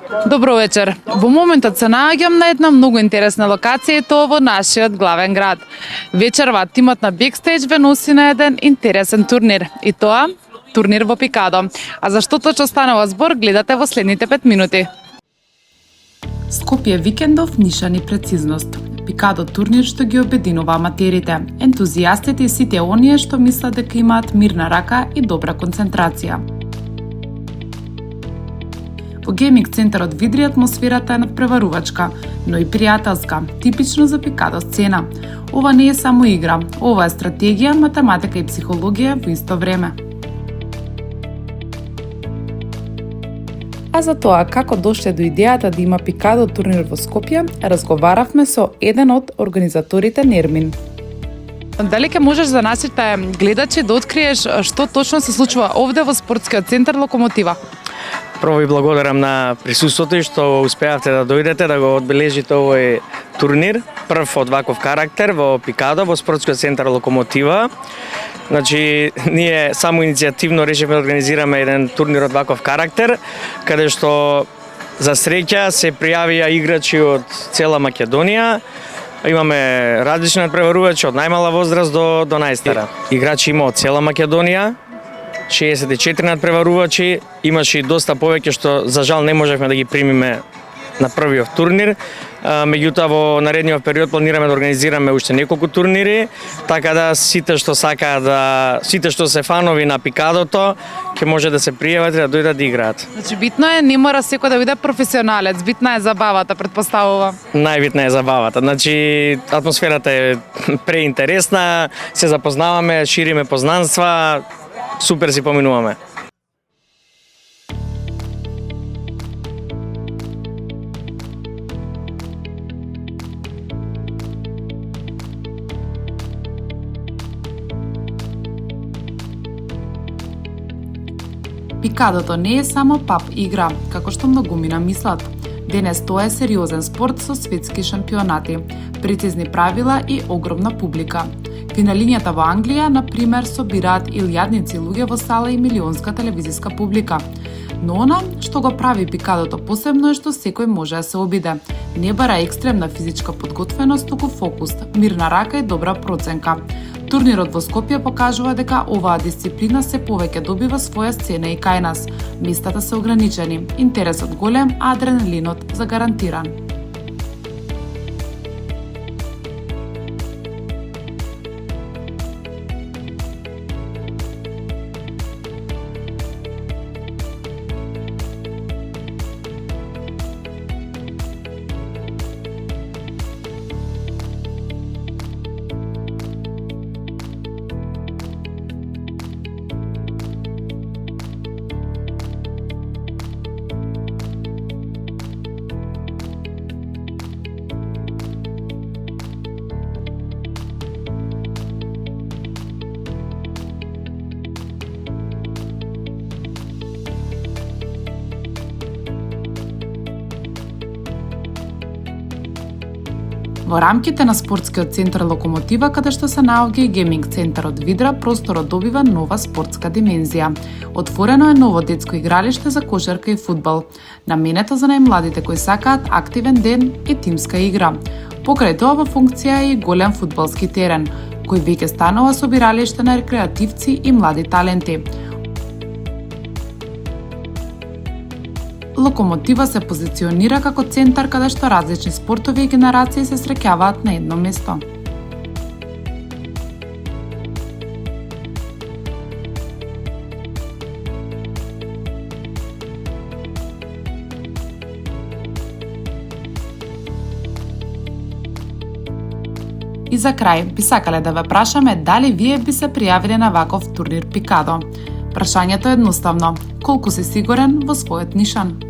Добро вечер. Во моментот се наоѓам на една многу интересна локација и тоа во нашиот главен град. Вечерва тимот на Backstage ве носи на еден интересен турнир и тоа турнир во Пикадо. А зашто точно станува збор гледате во следните 5 минути. Скопје викендов, нишан и прецизност. Пикадо турнир што ги обединува аматерите, ентузијастите и сите оние што мислат дека имаат мирна рака и добра концентрација. Во гейминг центарот Видри атмосферата е надпреварувачка, но и пријателска, типично за Пикадо сцена. Ова не е само игра, ова е стратегија, математика и психологија во исто време. А за тоа како дошле до идејата да има Пикадо турнир во Скопје, разговаравме со еден од организаторите Нермин. Дали ќе можеш за нашите гледачи да откриеш што точно се случува овде во спортскиот центар Локомотива? Прво ви благодарам на присуството и што успеавте да дојдете да го одбележите овој турнир, прв од ваков карактер во Пикадо, во спортскиот центар Локомотива. Значи, ние само иницијативно решивме да организираме еден турнир од ваков карактер, каде што за среќа се пријавија играчи од цела Македонија. Имаме различни надпреварувачи од најмала возраст до најстара. Играчи има од цела Македонија, 64 надпреварувачи, имаше и доста повеќе што за жал не можевме да ги примиме на првиот турнир. Меѓутоа во наредниот период планираме да организираме уште неколку турнири, така да сите што сакаат сите што се фанови на Пикадото ќе може да се пријават и да дојдат да играат. Значи битно е не мора секој да биде професионалец, битна е забавата, претпоставува. Најбитна е забавата. Значи атмосферата е преинтересна, се запознаваме, шириме познанства, супер си поминуваме. Пикадото не е само пап игра, како што многумина мислат. Денес тоа е сериозен спорт со светски шампионати, прецизни правила и огромна публика. Финалињата во Англија, например, собираат илјадници луѓе во сала и милионска телевизиска публика. Но она што го прави Пикадото посебно е што секој може да се обиде. Не бара екстремна физичка подготвеност, туку фокус, мирна рака и добра проценка. Турнирот во Скопје покажува дека оваа дисциплина се повеќе добива своја сцена и кај нас. Местата се ограничени, интересот голем, а адреналинот загарантиран. Во рамките на спортскиот центар Локомотива, каде што се наоѓа и гейминг центарот Видра, просторот добива нова спортска димензија. Отворено е ново детско игралиште за кошарка и фудбал, наменето за најмладите кои сакаат активен ден и тимска игра. Покрај тоа во функција е и голем фудбалски терен, кој веќе станува собиралиште на рекреативци и млади таленти. Локомотива се позиционира како центар каде што различни спортови и генерации се среќаваат на едно место. И за крај, би сакале да ве прашаме дали вие би се пријавиле на ваков турнир Пикадо. Прашањето е едноставно. Колку си сигурен во својот нишан?